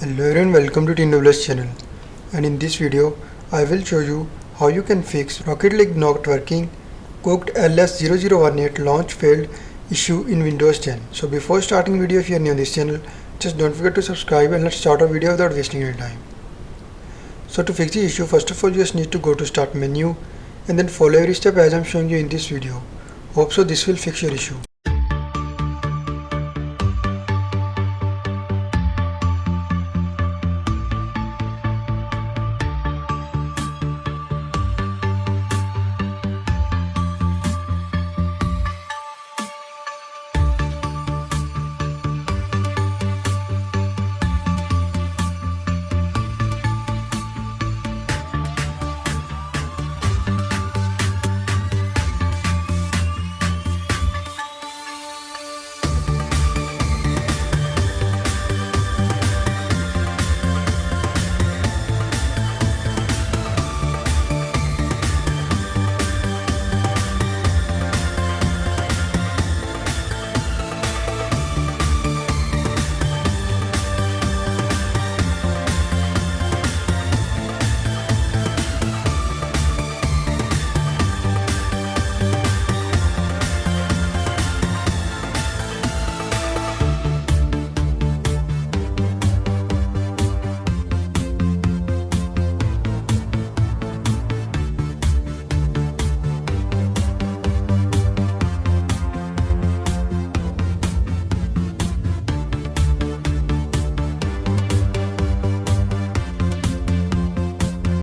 Hello everyone, welcome to TeamWS channel, and in this video I will show you how you can fix Rocket League not working cooked LS0018 launch failed issue in Windows 10. So before starting video, if you are new on this channel, just don't forget to subscribe and let's start our video without wasting any time. So to fix the issue, first of all you just need to go to start menu and then follow every step as I am showing you in this video. Hope so this will fix your issue.